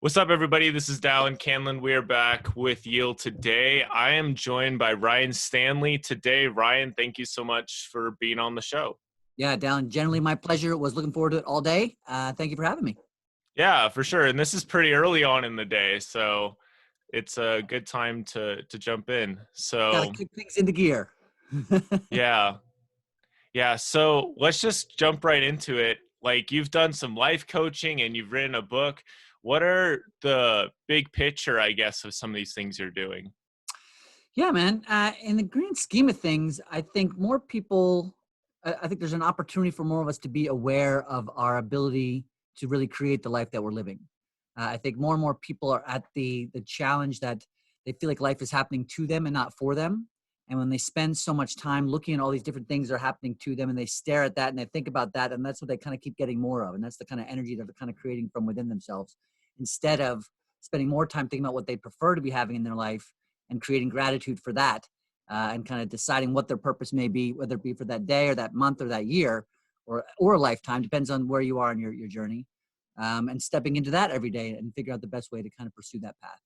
What's up, everybody? This is Dallin, Candland. We are back with you today. I am joined by Ryan Stanley today. Ryan, thank you so much for being on the show. Yeah, Dallin, generally my pleasure. Was looking forward to it all day. Thank you for having me. Yeah, for sure. And this is pretty early on in the day, so it's a good time to jump in. Got to So, kick things into gear. yeah. Yeah, so let's just jump right into it. Like, you've done some life coaching and you've written a book. What are the big picture, I guess, of some of these things you're doing? Yeah, man. In the grand scheme of things, I think more people, I think there's an opportunity for more of us to be aware of our ability to really create the life that we're living. I think more and more people are at the challenge that they feel like life is happening to them and not for them. And when they spend so much time looking at all these different things that are happening to them and they stare at that and they think about that, and that's what they kind of keep getting more of. And that's the kind of energy that they're kind of creating from within themselves instead of spending more time thinking about what they prefer to be having in their life and creating gratitude for that, and kind of deciding what their purpose may be, whether it be for that day or that month or that year or a lifetime, depends on where you are in your journey, and stepping into that every day and figure out the best way to kind of pursue that path.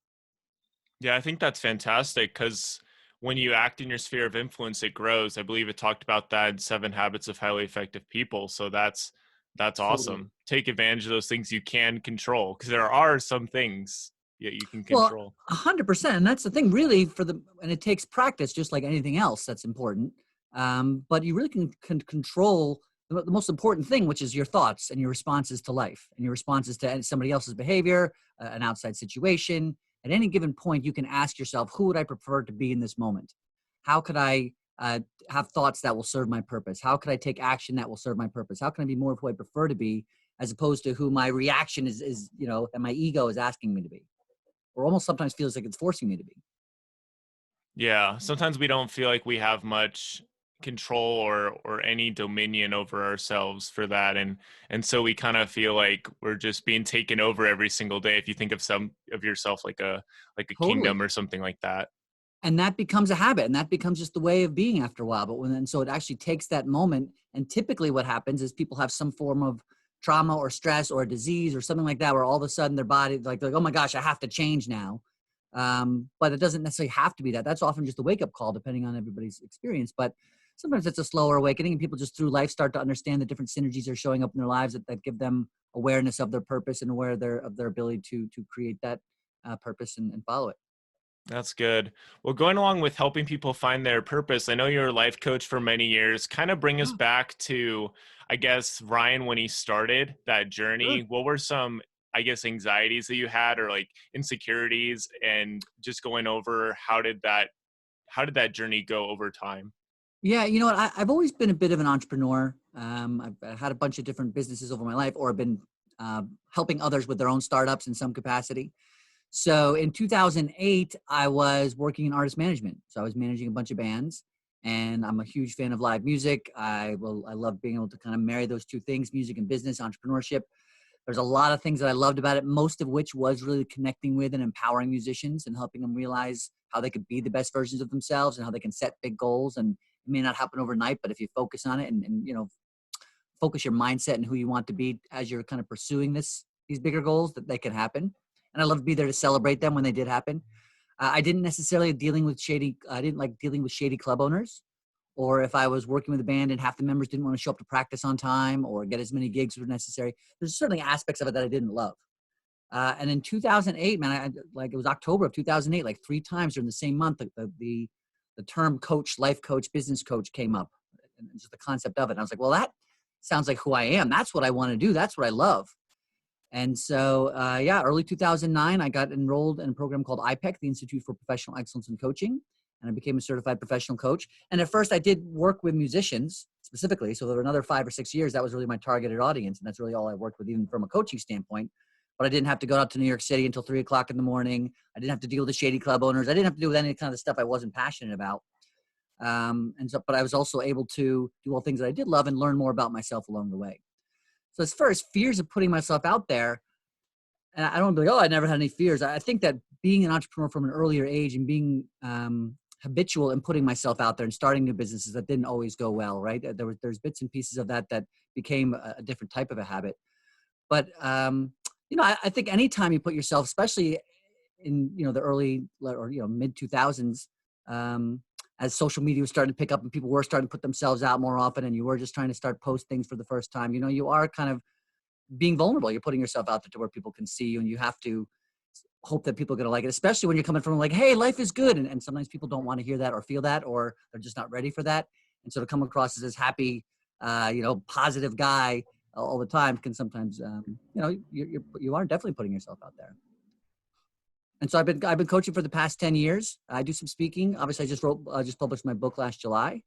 Yeah, I think that's fantastic because when you act in your sphere of influence, it grows. I believe it talked about that in Seven Habits of Highly Effective People. So that's Totally. awesome. Take advantage of those things you can control because there are some things that you can Well, control. 100%. And that's the thing really and it takes practice just like anything else that's important. But you really can control the most important thing, which is your thoughts and your responses to life and your responses to somebody else's behavior, an outside situation. At any given point, you can ask yourself, who would I prefer to be in this moment? How could I have thoughts that will serve my purpose? How could I take action that will serve my purpose? How can I be more of who I prefer to be as opposed to who my reaction is, and my ego is asking me to be? Or almost sometimes feels like it's forcing me to be. Yeah, sometimes we don't feel like we have much control or any dominion over ourselves for that, and so we kind of feel like we're just being taken over every single day if you think of some of yourself like a Totally. kingdom or something like that. And that becomes a habit and that becomes just the way of being after a while. And so it actually takes that moment. And typically what happens is people have some form of trauma or stress or a disease or something like that, where all of a sudden their body like, oh my gosh, I have to change now. But it doesn't necessarily have to be that. That's often just a wake up call, depending on everybody's experience. But sometimes it's a slower awakening, and people just through life start to understand the different synergies are showing up in their lives that give them awareness of their purpose and aware of their ability to create that purpose and follow it. That's good. Well, going along with helping people find their purpose, I know you're a life coach for many years. Kind of bring us Yeah, back to, I guess, Ryan, when he started that sure. journey. What were some, I guess, anxieties that you had or like insecurities, and just going over how did that journey go over time? Yeah, you know what? I've always been a bit of an entrepreneur. I've had a bunch of different businesses over my life, or I've been helping others with their own startups in some capacity. So in 2008, I was working in artist management. So I was managing a bunch of bands, and I'm a huge fan of live music. I love being able to kind of marry those two things: music and business, entrepreneurship. There's a lot of things that I loved about it, most of which was really connecting with and empowering musicians and helping them realize how they could be the best versions of themselves and how they can set big goals. And it may not happen overnight, but if you focus on it and focus your mindset and who you want to be as you're kind of pursuing these bigger goals, that they can happen. And I love to be there to celebrate them when they did happen. I didn't necessarily I didn't like dealing with shady club owners, or if I was working with a band and half the members didn't want to show up to practice on time or get as many gigs as necessary. There's certainly aspects of it that I didn't love. And in 2008, man, like it was October of 2008, like 3 times during the same month, the term coach, life coach, business coach came up, and just the concept of it. And I was like, well, that sounds like who I am. That's what I want to do. That's what I love. And so, yeah, early 2009, I got enrolled in a program called IPEC, the Institute for Professional Excellence in Coaching, and I became a certified professional coach. And at first, I did work with musicians specifically. So there were another 5 or 6 years. That was really my targeted audience, and that's really all I worked with, even from a coaching standpoint. But I didn't have to go out to New York City until 3 o'clock in the morning. I didn't have to deal with the shady club owners. I didn't have to deal with any kind of the stuff I wasn't passionate about. But I was also able to do all things that I did love and learn more about myself along the way. So as far as fears of putting myself out there, and I don't want to be like, oh, I never had any fears. I think that being an entrepreneur from an earlier age and being habitual in putting myself out there and starting new businesses, that didn't always go well, right? There's bits and pieces of that became a different type of a habit. But I think anytime you put yourself, especially in, the early or, mid 2000s, as social media was starting to pick up and people were starting to put themselves out more often, and you were just trying to start post things for the first time, you are kind of being vulnerable. You're putting yourself out there to where people can see you, and you have to hope that people are going to like it, especially when you're coming from like, hey, life is good. And sometimes people don't want to hear that or feel that, or they're just not ready for that. And so to come across as this happy, positive guy all the time can sometimes, you are definitely putting yourself out there. And so I've been coaching for the past 10 years. I do some speaking. Obviously, I just published my book last July.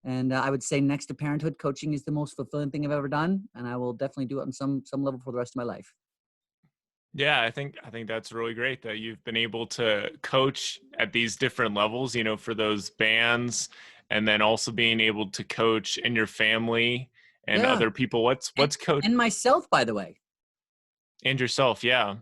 And I would say next to parenthood, coaching is the most fulfilling thing I've ever done. And I will definitely do it on some level for the rest of my life. Yeah, I think that's really great that you've been able to coach at these different levels, for those bands, and then also being able to coach in your family and Yeah. other people. What's coach And myself, by the way. and yourself, yeah.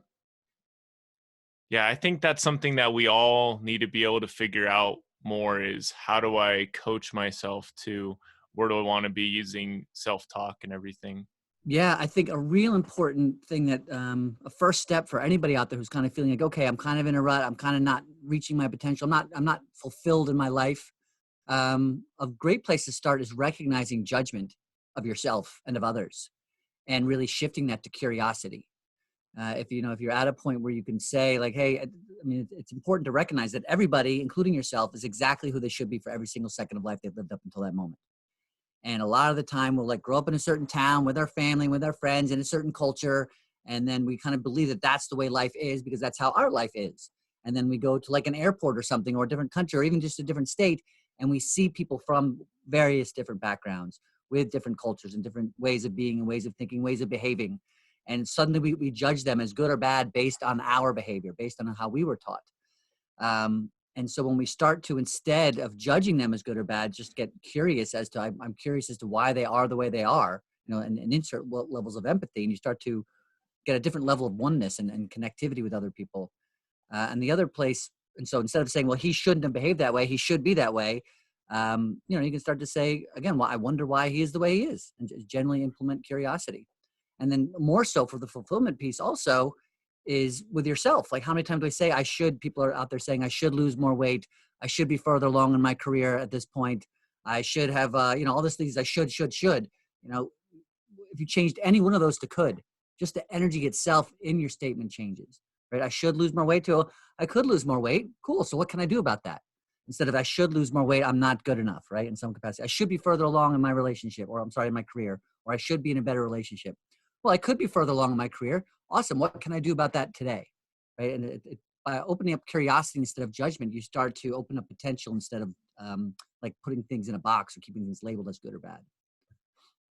Yeah, I think that's something that we all need to be able to figure out more is how do I coach myself to where do I want to be using self-talk and everything. Yeah, I think a real important thing that a first step for anybody out there who's kind of feeling like, okay, I'm kind of in a rut. I'm kind of not reaching my potential. I'm not fulfilled in my life. A great place to start is recognizing judgment of yourself and of others, and really shifting that to curiosity. If you're at a point where you can say like, hey, I mean, it's important to recognize that everybody, including yourself, is exactly who they should be for every single second of life they've lived up until that moment. And a lot of the time we'll like grow up in a certain town with our family, with our friends in a certain culture. And then we kind of believe that that's the way life is because that's how our life is. And then we go to like an airport or something, or a different country, or even just a different state. And we see people from various different backgrounds with different cultures and different ways of being and ways of thinking, ways of behaving. And suddenly we judge them as good or bad based on our behavior, based on how we were taught. And so when we start to, instead of judging them as good or bad, just get curious as to, I'm curious as to why they are the way they are, and insert levels of empathy, and you start to get a different level of oneness and connectivity with other people. And the other place, and so instead of saying, well, he shouldn't have behaved that way, he should be that way, you can start to say, again, well, I wonder why he is the way he is, and generally implement curiosity. And then more so for the fulfillment piece also, is with yourself. Like, how many times do I say I should? People are out there saying I should lose more weight. I should be further along in my career at this point. I should have, all these things I should. If you changed any one of those to could, just the energy itself in your statement changes, right? I should lose more weight to I could lose more weight. Cool. So what can I do about that? Instead of I should lose more weight, I'm not good enough, right? In some capacity, I should be further along in my relationship, or I'm sorry, in my career, or I should be in a better relationship. Well, I could be further along in my career. Awesome. What can I do about that today? Right. And by opening up curiosity instead of judgment, you start to open up potential instead of like putting things in a box or keeping things labeled as good or bad.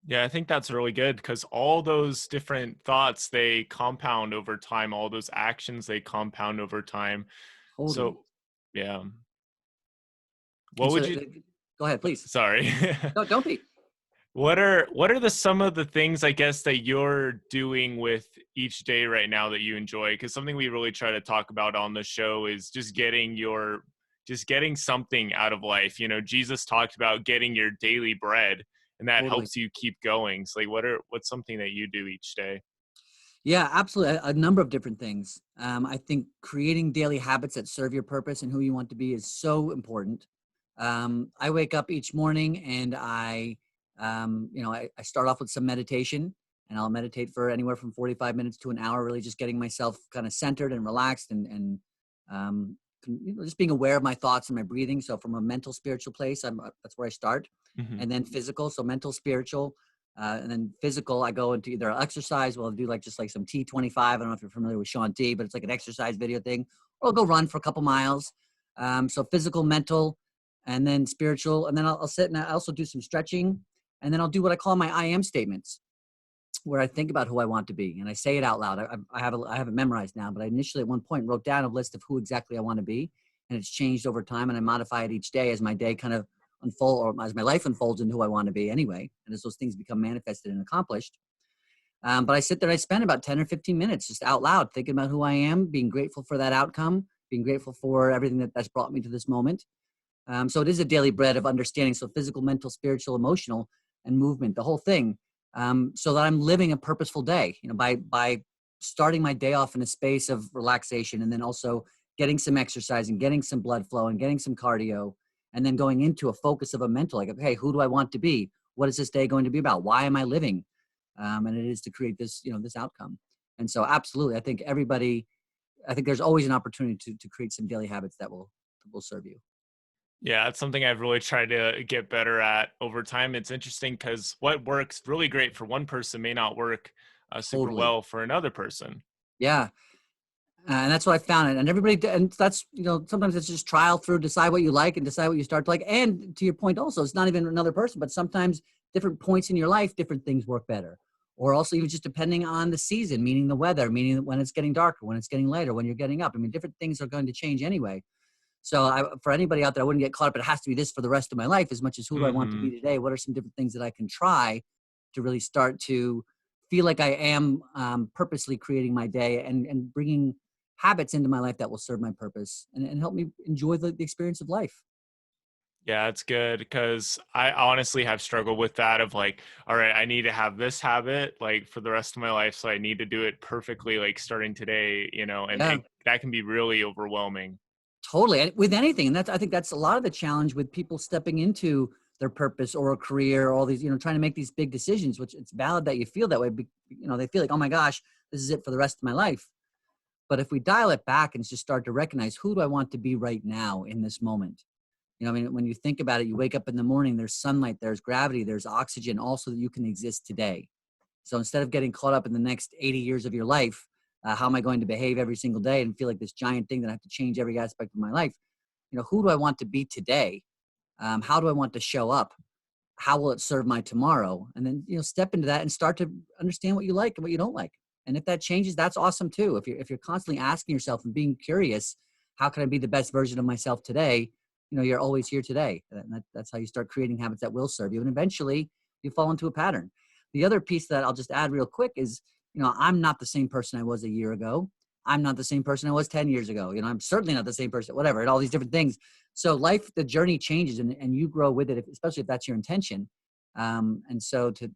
Yeah, I think that's really good because all those different thoughts, they compound over time. All those actions, they compound over time. Totally. So, yeah. And What so would you, go ahead, please. sorry. No, don't be. What are the some of the things I guess that you're doing with each day right now that you enjoy? Because something we really try to talk about on the show is just getting something out of life. Jesus talked about getting your daily bread, and that Totally. helps you keep going. So like what's something that you do each day? Yeah, absolutely. A number of different things. I think creating daily habits that serve your purpose and who you want to be is so important. I wake up each morning and I start off with some meditation, and I'll meditate for anywhere from 45 minutes to an hour, really just getting myself kind of centered and relaxed and um, just being aware of my thoughts and my breathing. So from a mental, spiritual place, that's where I start. Mm-hmm. And then physical, so mental, spiritual, and then physical, I go into either exercise. Well, I'll do like just like some T25. I don't know if you're familiar with Sean T, but it's like an exercise video thing. Or I'll go run for a couple miles. So physical, mental, and then spiritual. And then I'll sit and I also do some stretching. And then I'll do what I call my I am statements, where I think about who I want to be and I say it out loud. I have it memorized now, but I initially at one point wrote down a list of who exactly I want to be, and it's changed over time, and I modify it each day as my day kind of unfold, or as my life unfolds into who I want to be anyway, and as those things become manifested and accomplished. But I sit there, I spend about 10 or 15 minutes just out loud thinking about who I am, being grateful for that outcome, being grateful for everything that's brought me to this moment. So it is a daily bread of understanding. So physical, mental, spiritual, emotional, and movement, the whole thing. So that I'm living a purposeful day, by starting my day off in a space of relaxation, and then also getting some exercise and getting some blood flow and getting some cardio, and then going into a focus of a mental, like, okay, who do I want to be? What is this day going to be about? Why am I living? And it is to create this, this outcome. And so absolutely, I think there's always an opportunity to create some daily habits that will serve you. Yeah, it's something I've really tried to get better at over time. It's interesting because what works really great for one person may not work super Totally. well for another person. Yeah. And that's what I found. And everybody, and that's, sometimes it's just trial through, decide what you like and decide what you start to like. And to your point also, it's not even another person, but sometimes different points in your life, different things work better. Or also even just depending on the season, meaning the weather, meaning when it's getting darker, when it's getting lighter, when you're getting up. I mean, different things are going to change anyway. So for anybody out there, I wouldn't get caught up. It has to be this for the rest of my life, as much as who do I want to be Hmm. today? What are some different things that I can try to really start to feel like I am purposely creating my day and bringing habits into my life that will serve my purpose and help me enjoy the experience of life. Yeah, it's good because I honestly have struggled with that of like, all right, I need to have this habit like for the rest of my life. So I need to do it perfectly, like starting today, and Yeah. that can be really overwhelming. Totally. And with anything. And I think that's a lot of the challenge with people stepping into their purpose or a career or all these, trying to make these big decisions, which it's valid that you feel that way. They feel like, oh my gosh, this is it for the rest of my life. But if we dial it back and just start to recognize, who do I want to be right now in this moment? I mean, when you think about it, you wake up in the morning, there's sunlight, there's gravity, there's oxygen, also that you can exist today. So instead of getting caught up in the next 80 years of your life, how am I going to behave every single day and feel like this giant thing that I have to change every aspect of my life? Who do I want to be today? How do I want to show up? How will it serve my tomorrow? And then, step into that and start to understand what you like and what you don't like. And if that changes, that's awesome too. If you're constantly asking yourself and being curious, how can I be the best version of myself today? You're always here today. And that's how you start creating habits that will serve you. And eventually you fall into a pattern. The other piece that I'll just add real quick is, I'm not the same person I was a year ago. I'm not the same person I was 10 years ago. I'm certainly not the same person, whatever, and all these different things. So life, the journey changes and you grow with it, especially if that's your intention. And so to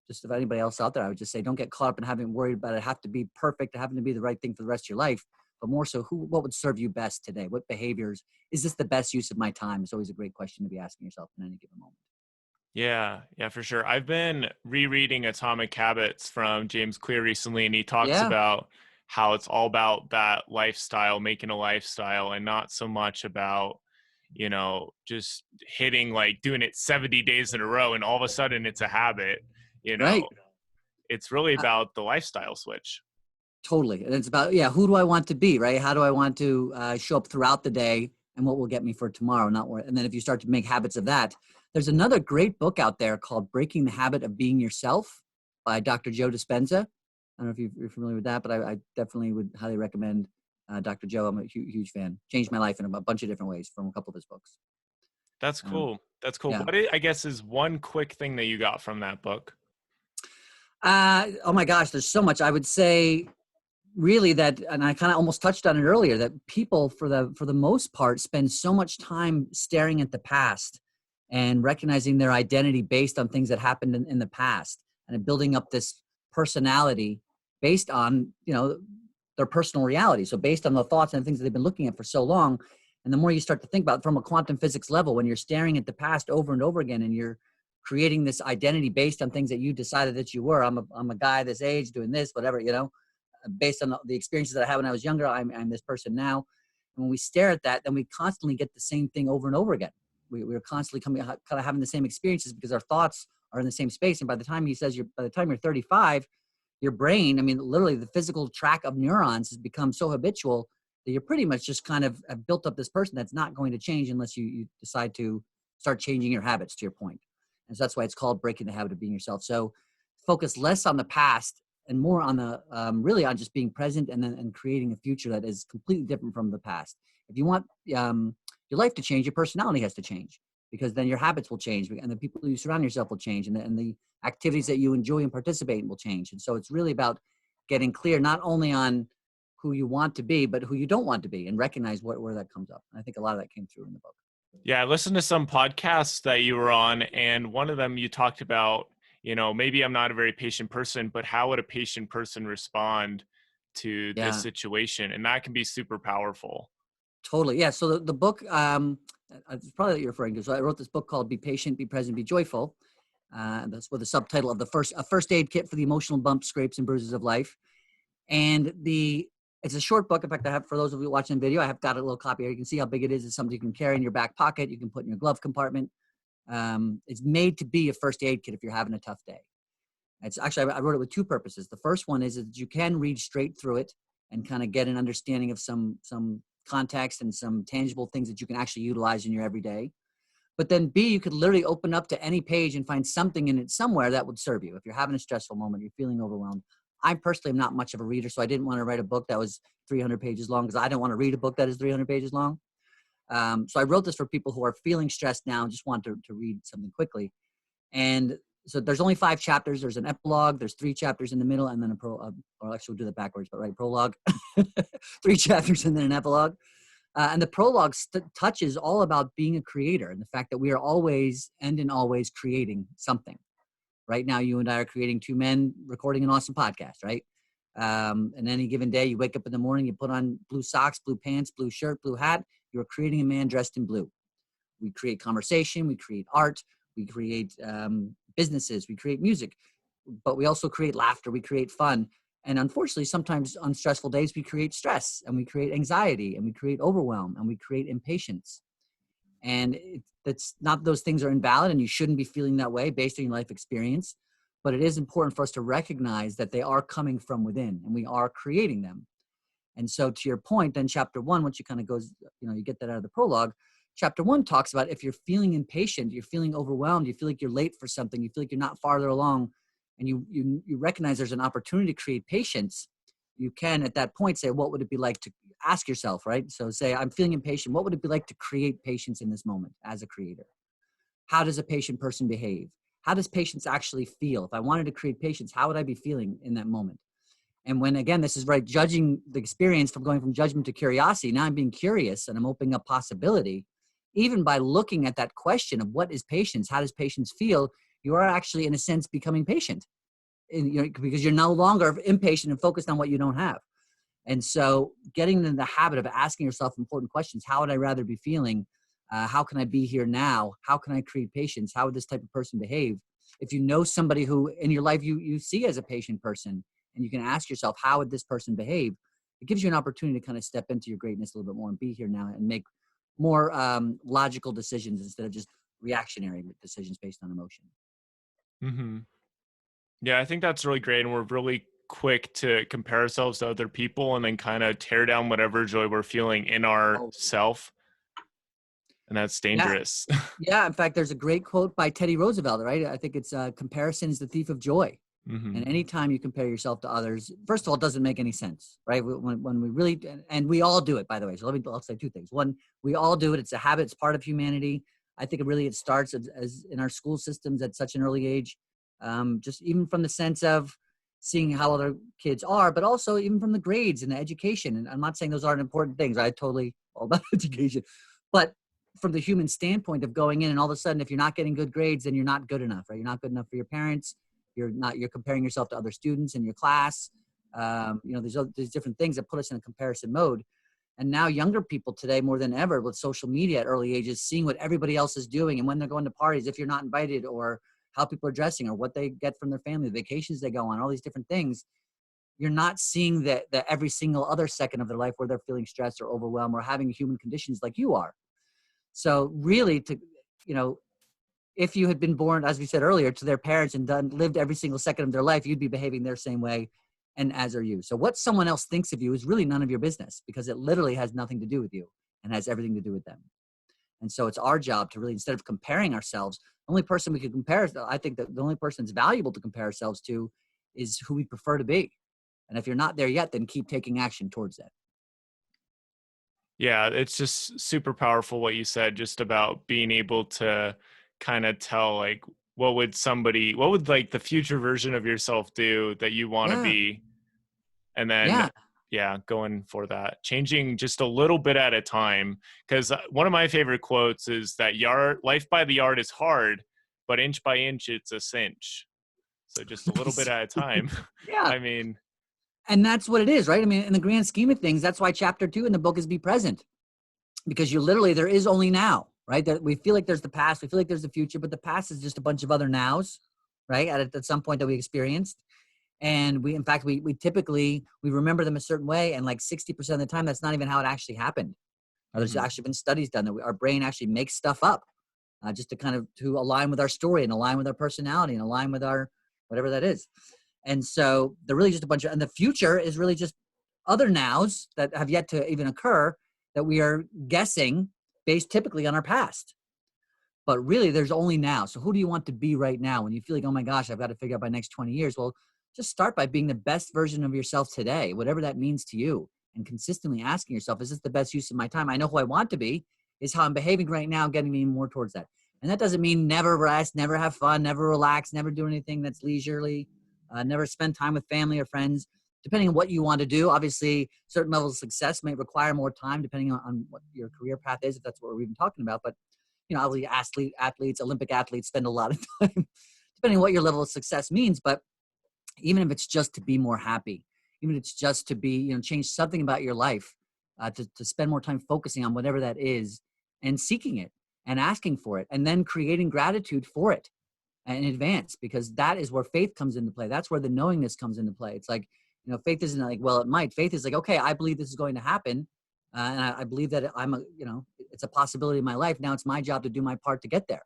just if anybody else out there, I would just say, don't get caught up in having worried about it have to be perfect, having to be the right thing for the rest of your life, but more so what would serve you best today? What behaviors, is this the best use of my time? It's always a great question to be asking yourself in any given moment. Yeah, yeah, for sure. I've been rereading Atomic Habits from James Clear recently, and he talks Yeah, about how it's all about that lifestyle, making a lifestyle, and not so much about, just hitting like doing it 70 days in a row and all of a sudden it's a habit. You right. know, it's really about the lifestyle switch. Totally. And it's about, yeah, who do I want to be, right? How do I want to show up throughout the day and what will get me for tomorrow, not where. And then if you start to make habits of that, there's another great book out there called Breaking the Habit of Being Yourself by Dr. Joe Dispenza. I don't know if you're familiar with that, but I definitely would highly recommend Dr. Joe. I'm a huge fan. Changed my life in a bunch of different ways from a couple of his books. That's Um, cool. That's cool. yeah. I guess is one quick thing that you got from that book? Oh my gosh, there's so much. I would say really that, and I kind of almost touched on it earlier, that people for the most part spend so much time staring at the past and recognizing their identity based on things that happened in the past and building up this personality based on their personal reality, so based on the thoughts and things that they've been looking at for so long. And the more you start to think about it from a quantum physics level, when you're staring at the past over and over again and you're creating this identity based on things that you decided that you were, I'm a guy this age doing this, whatever, based on the experiences that I had when I was younger, I'm this person now. And when we stare at that, then we constantly get the same thing over and over again. We're constantly kind of having the same experiences because our thoughts are in the same space. And by the time by the time you're 35, your brain, I mean, literally the physical track of neurons has become so habitual that you're pretty much just kind of have built up this person that's not going to change unless you decide to start changing your habits, to your point. And so that's why it's called breaking the habit of being yourself. So focus less on the past and more on the really on just being present and creating a future that is completely different from the past. If you want your life to change, your personality has to change, because then your habits will change and the people you surround yourself will change, and the activities that you enjoy and participate in will change. And so it's really about getting clear not only on who you want to be, but who you don't want to be, and recognize where that comes up. And I think a lot of that came through in the book. Yeah, I listened to some podcasts that you were on, and one of them you talked about, maybe I'm not a very patient person, but how would a patient person respond to this Yeah, situation, and that can be super powerful. totally. Yeah. So the book, it's probably what you're referring to. So I wrote this book called "Be Patient, Be Present, Be Joyful." That's with the subtitle of a first aid kit for the emotional bumps, scrapes, and bruises of life. And it's a short book. In fact, I have, for those of you watching the video, I have got a little copy here. You can see how big it is. It's something you can carry in your back pocket. You can put in your glove compartment. It's made to be a first aid kit if you're having a tough day. It's actually, I wrote it with two purposes. The first one is that you can read straight through it and kind of get an understanding of some context and some tangible things that you can actually utilize in your everyday. But then B, you could literally open up to any page and find something in it somewhere that would serve you. If you're having a stressful moment, you're feeling overwhelmed. I personally am not much of a reader, so I didn't want to write a book that was 300 pages long because I don't want to read a book that is 300 pages long. So I wrote this for people who are feeling stressed now and just want to read something quickly. And so there's only 5 chapters. There's an epilogue. There's 3 chapters in the middle, and then a or actually we'll do that backwards, but right, prologue. 3 chapters and then an epilogue. And the prologue touches all about being a creator and the fact that we are always creating something. Right now, you and I are creating 2 men recording an awesome podcast, right? And any given day, you wake up in the morning, you put on blue socks, blue pants, blue shirt, blue hat. You are creating a man dressed in blue. We create conversation, we create art, we create businesses, we create music, but we also create laughter, we create fun. And unfortunately, sometimes on stressful days, we create stress and we create anxiety and we create overwhelm and we create impatience. And that's not, those things are invalid and you shouldn't be feeling that way based on your life experience. But it is important for us to recognize that they are coming from within and we are creating them. And so to your point, then chapter 1, once you kind of goes, you get that out of the prologue, chapter 1 talks about if you're feeling impatient, you're feeling overwhelmed, you feel like you're late for something, you feel like you're not farther along, and you recognize there's an opportunity to create patience, you can at that point say, what would it be like to ask yourself, right? So say, I'm feeling impatient. What would it be like to create patience in this moment as a creator? How does a patient person behave? How does patience actually feel? If I wanted to create patience, how would I be feeling in that moment? And when, again, this is right, judging the experience from going from judgment to curiosity, now I'm being curious and I'm opening up possibility. Even by looking at that question of what is patience, how does patience feel, you are actually, in a sense, becoming patient. Because you're no longer impatient and focused on what you don't have. And so getting in the habit of asking yourself important questions, how would I rather be feeling? How can I be here now? How can I create patience? How would this type of person behave? If you know somebody who in your life you see as a patient person, and you can ask yourself, how would this person behave? It gives you an opportunity to kind of step into your greatness a little bit more and be here now and make more logical decisions instead of just reactionary decisions based on emotion. Mm-hmm. Yeah, I think that's really great. And we're really quick to compare ourselves to other people and then kind of tear down whatever joy we're feeling in Oh, ourself. And that's yeah. dangerous. Yeah. In fact, there's a great quote by Teddy Roosevelt, right? I think it's comparison is the thief of joy. Mm-hmm. And anytime you compare yourself to others, first of all, it doesn't make any sense, right? When we really, and we all do it, by the way. So I'll say 2 things. One, we all do it. It's a habit. It's part of humanity. I think it starts as in our school systems at such an early age, just even from the sense of seeing how other kids are, but also even from the grades and the education. And I'm not saying those aren't important things. I totally all about education, but from the human standpoint of going in and all of a sudden, if you're not getting good grades, then you're not good enough, right? You're not good enough for your parents. You're comparing yourself to other students in your class. There's different things that put us in a comparison mode. And now younger people today, more than ever, with social media at early ages, seeing what everybody else is doing and when they're going to parties, if you're not invited, or how people are dressing or what they get from their family, the vacations they go on, all these different things. You're not seeing that every single other second of their life where they're feeling stressed or overwhelmed or having human conditions like you are. So really if you had been born, as we said earlier, to their parents and lived every single second of their life, you'd be behaving their same way, and as are you. So what someone else thinks of you is really none of your business because it literally has nothing to do with you and has everything to do with them. And so it's our job to really, instead of comparing ourselves, the only person we can compare, I think that the only person that's valuable to compare ourselves to is who we prefer to be. And if you're not there yet, then keep taking action towards that. Yeah, it's just super powerful what you said just about being able to kind of tell like what would like the future version of yourself do that you want to Yeah. be, and then Yeah. yeah, going for that, changing just a little bit at a time. Because one of my favorite quotes is that life by the yard is hard, but inch by inch it's a cinch. So just a little bit Nice. at a time. Yeah. I mean, And that's what it is, right? I mean, in the grand scheme of things, that's why chapter 2 in the book is be present, because you literally, there is only now, right? That we feel like there's the past, we feel like there's the future, but the past is just a bunch of other nows, right? At some point that we experienced. And we, in fact, we typically, we remember them a certain way. And like 60% of the time, that's not even how it actually happened. There's Mhm. actually been studies done that our brain actually makes stuff up just to kind of to align with our story and align with our personality and align with our whatever that is. And so they're really just a bunch of, and the future is really just other nows that have yet to even occur that we are guessing based typically on our past. But really, there's only now. So who do you want to be right now when you feel like, oh my gosh, I've got to figure out by next 20 years? Well, just start by being the best version of yourself today, whatever that means to you, and consistently asking yourself, is this the best use of my time? I know who I want to be. Is how I'm behaving right now getting me more towards that? And that doesn't mean never rest, never have fun, never relax, never do anything that's leisurely, never spend time with family or friends. Depending on what you want to do, obviously, certain levels of success may require more time depending on what your career path is, if that's what we're even talking about. But obviously athletes, Olympic athletes spend a lot of time, depending on what your level of success means. But even if it's just to be more happy, even if it's just to be, change something about your life, to spend more time focusing on whatever that is and seeking it and asking for it and then creating gratitude for it in advance, because that is where faith comes into play. That's where the knowingness comes into play. It's like, faith isn't like, well, it might. Faith is like, okay, I believe this is going to happen. And I believe that it's a possibility in my life. Now it's my job to do my part to get there.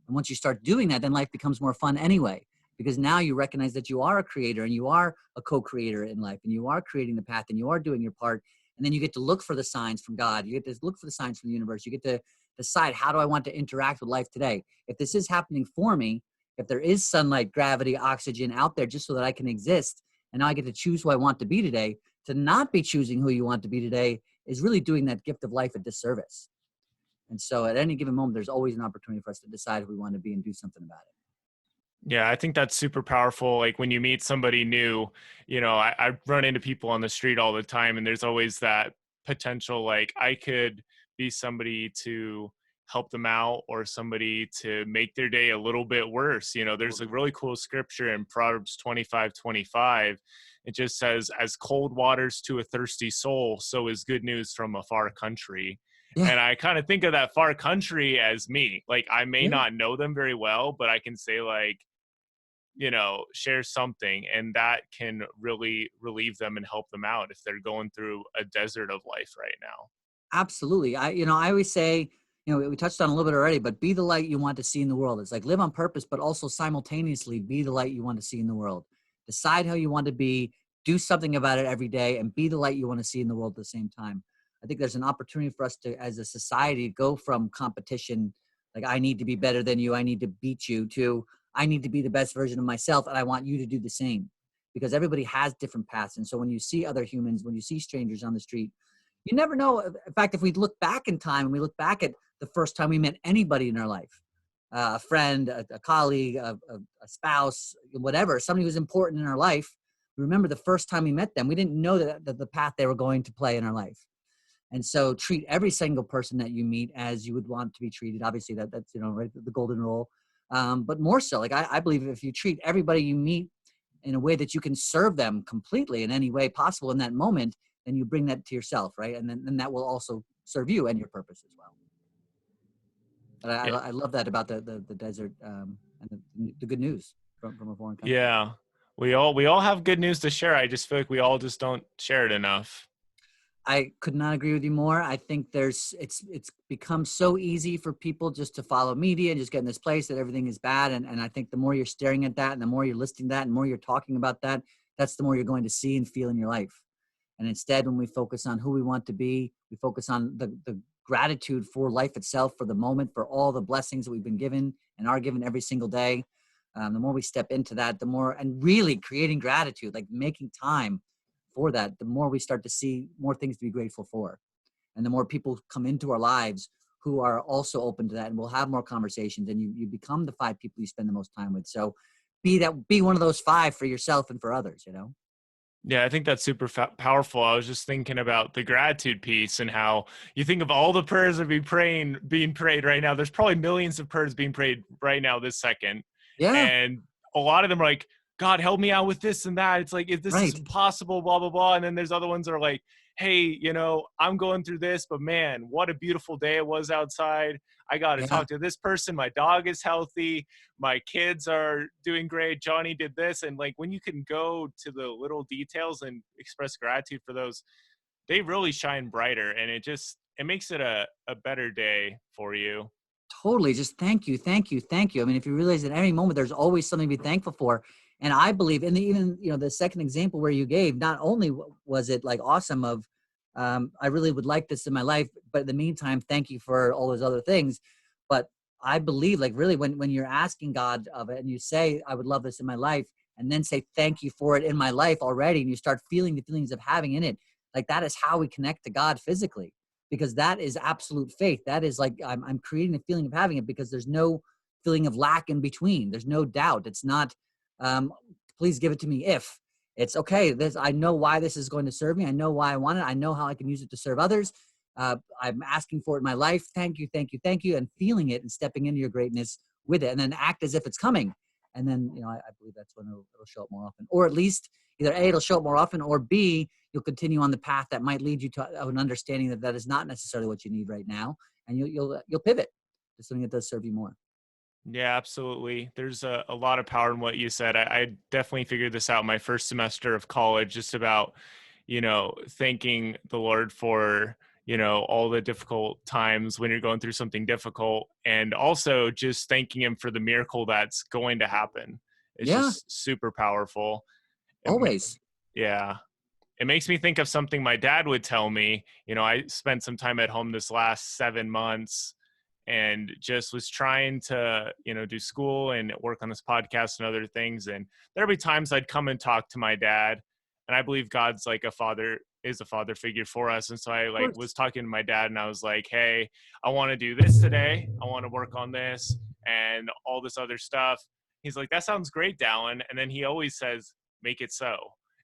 And once you start doing that, then life becomes more fun anyway, because now you recognize that you are a creator and you are a co-creator in life and you are creating the path and you are doing your part. And then you get to look for the signs from God. You get to look for the signs from the universe. You get to decide, how do I want to interact with life today? If this is happening for me, if there is sunlight, gravity, oxygen out there just so that I can exist, and now I get to choose who I want to be today, to not be choosing who you want to be today is really doing that gift of life a disservice. And so at any given moment, there's always an opportunity for us to decide who we want to be and do something about it. Yeah, I think that's super powerful. Like when you meet somebody new, I run into people on the street all the time, and there's always that potential, like I could be somebody to help them out or somebody to make their day a little bit worse. There's a really cool scripture in Proverbs 25:25. It just says, as cold waters to a thirsty soul, so is good news from a far country. Yeah. And I kind of think of that far country as me. Like I may Yeah. not know them very well, but I can say like, share something, and that can really relieve them and help them out if they're going through a desert of life right now. Absolutely. I always say, we touched on a little bit already, but be the light you want to see in the world. It's like live on purpose, but also simultaneously be the light you want to see in the world. Decide how you want to be, do something about it every day, and be the light you want to see in the world at the same time. I think there's an opportunity for us to, as a society, go from competition, like I need to be better than you, I need to beat you, to I need to be the best version of myself, and I want you to do the same. Because everybody has different paths. And so when you see other humans, when you see strangers on the street, you never know. In fact, if we look back in time and we look back at the first time we met anybody in our life, a friend, a colleague, a spouse, whatever, somebody who's important in our life, we remember the first time we met them. We didn't know that the path they were going to play in our life. And so treat every single person that you meet as you would want to be treated. Obviously, that's right, the golden rule. But more so, like I believe if you treat everybody you meet in a way that you can serve them completely in any way possible in that moment, then you bring that to yourself, right? And then that will also serve you and your purpose as well. But Yeah. I love that about the desert and the good news from a foreign country. Yeah. We all have good news to share. I just feel like we all just don't share it enough. I could not agree with you more. I think it's become so easy for people just to follow media and just get in this place that everything is bad. And I think the more you're staring at that and the more you're listening to that and the more you're talking about that, that's the more you're going to see and feel in your life. And instead, when we focus on who we want to be, we focus on the gratitude for life itself, for the moment, for all the blessings that we've been given and are given every single day. The more we step into that, the more, and really creating gratitude, like making time for that, the more we start to see more things to be grateful for. And the more people come into our lives who are also open to that, and we'll have more conversations, and you become the 5 people you spend the most time with. So be one of those 5 for yourself and for others, Yeah, I think that's super powerful. I was just thinking about the gratitude piece and how you think of all the prayers that being prayed right now. There's probably millions of prayers being prayed right now this second. Yeah. And a lot of them are like, God, help me out with this and that. It's like, if this is Right. impossible, blah, blah, blah. And then there's other ones that are like, hey, I'm going through this, but man, what a beautiful day it was outside. I got to Yeah. talk to this person. My dog is healthy. My kids are doing great. Johnny did this. And like, when you can go to the little details and express gratitude for those, they really shine brighter. And it makes it a better day for you. Totally. Just thank you, thank you, thank you. I mean, if you realize at any moment there's always something to be thankful for, and I believe in even the second example where you gave, not only was it like awesome of, I really would like this in my life, but in the meantime, thank you for all those other things. But I believe, like, really, when you're asking God of it and you say, I would love this in my life, and then say thank you for it in my life already, and you start feeling the feelings of having in it, like that is how we connect to God physically, because that is absolute faith. That is like I'm creating the feeling of having it, because there's no feeling of lack in between. There's no doubt. It's not, um, please give it to me if. It's okay. This, I know why this is going to serve me. I know why I want it. I know how I can use it to serve others. I'm asking for it in my life. Thank you, thank you, thank you, and feeling it and stepping into your greatness with it, and then act as if it's coming. And then, I believe that's when it'll show up more often, or at least either A, it'll show up more often, or B, you'll continue on the path that might lead you to an understanding that that is not necessarily what you need right now, and you'll pivot to something that does serve you more. Yeah, absolutely. There's a lot of power in what you said. I definitely figured this out my first semester of college, just about, thanking the Lord for, all the difficult times when you're going through something difficult, and also just thanking Him for the miracle that's going to happen. It's Yeah, just super powerful. It, always. yeah. It makes me think of something my dad would tell me. I spent some time at home this last 7 months and just was trying to, do school and work on this podcast and other things. And there'd be times I'd come and talk to my dad. And I believe God's like is a father figure for us. And so I Of like course. was talking to my dad and I was like, hey, I want to do this today. I want to work on this and all this other stuff. He's like, that sounds great, Dallin. And then he always says, make it so.